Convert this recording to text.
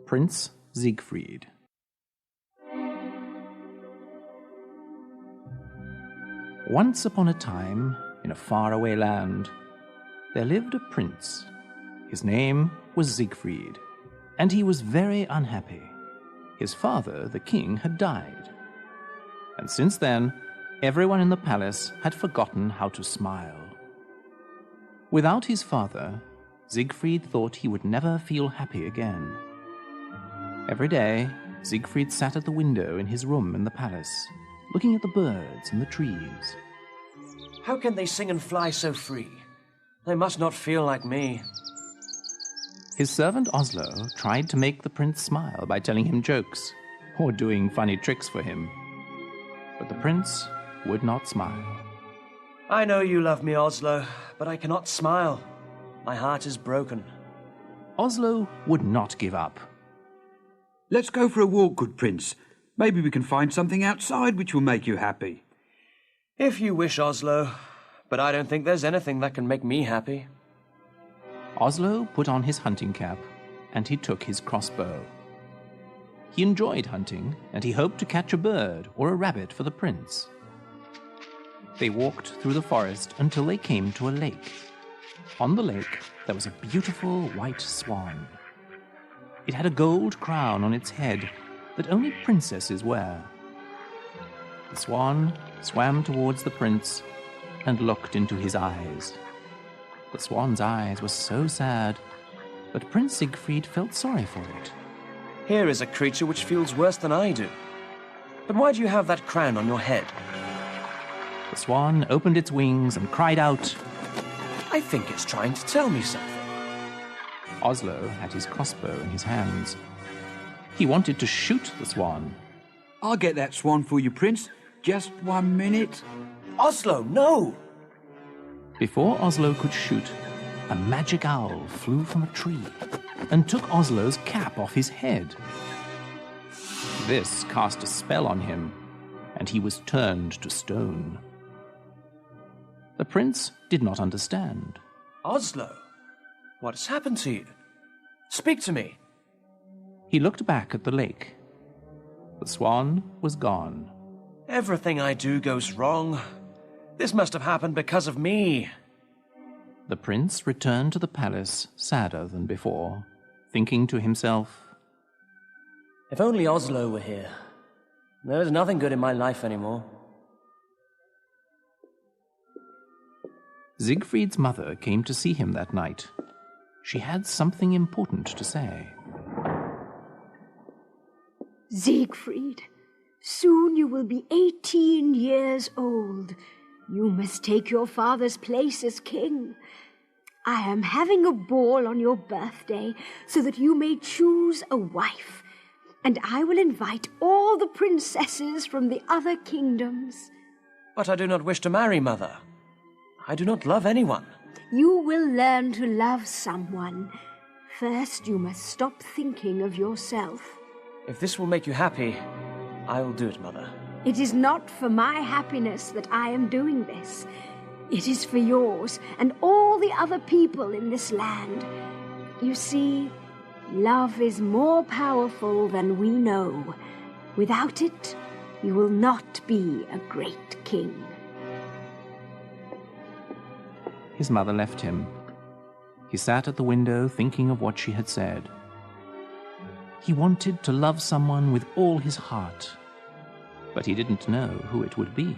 Prince Siegfried. Once upon a time, in a faraway land, there lived a prince. His name was Siegfried, and he was very unhappy. His father, the king, had died. And since then, everyone in the palace had forgotten how to smile. Without his father, Siegfried thought he would never feel happy again. Every day, Siegfried sat at the window in his room in the palace, looking at the birds and the trees. How can they sing and fly so free? They must not feel like me. His servant Oslo tried to make the prince smile by telling him jokes or doing funny tricks for him. But the prince would not smile. I know you love me, Oslo, but I cannot smile. My heart is broken. Oslo would not give up. Let's go for a walk, good prince. Maybe we can find something outside which will make you happy. If you wish, Oslo, but I don't think there's anything that can make me happy. Oslo put on his hunting cap, and he took his crossbow. He enjoyed hunting, and he hoped to catch a bird or a rabbit for the prince. They walked through the forest until they came to a lake. On the lake, there was a beautiful white swan. It had a gold crown on its head that only princesses wear. The swan swam towards the prince and looked into his eyes. The swan's eyes were so sad that Prince Siegfried felt sorry for it. Here is a creature which feels worse than I do. But why do you have that crown on your head? The swan opened its wings and cried out. I think it's trying to tell me something. Oslo had his crossbow in his hands. He wanted to shoot the swan. I'll get that swan for you, Prince. Just 1 minute. Oslo, no! Before Oslo could shoot, a magic owl flew from a tree and took Oslo's cap off his head. This cast a spell on him, and he was turned to stone. The prince did not understand. Oslo, what has happened to you? Speak to me. He looked back at the lake. The swan was gone. Everything I do goes wrong. This must have happened because of me. The prince returned to the palace sadder than before, thinking to himself, If only Oslo were here. There is nothing good in my life anymore. Siegfried's mother came to see him that night. She had something important to say. Siegfried, soon you will be 18 years old. You must take your father's place as king. I am having a ball on your birthday so that you may choose a wife, and I will invite all the princesses from the other kingdoms. But I do not wish to marry, Mother. I do not love anyone. You will learn to love someone. First, you must stop thinking of yourself. If this will make you happy, I will do it, Mother. It is not for my happiness that I am doing this. It is for yours and all the other people in this land. You see, love is more powerful than we know. Without it, you will not be a great king. His mother left him. He sat at the window thinking of what she had said. He wanted to love someone with all his heart, but he didn't know who it would be.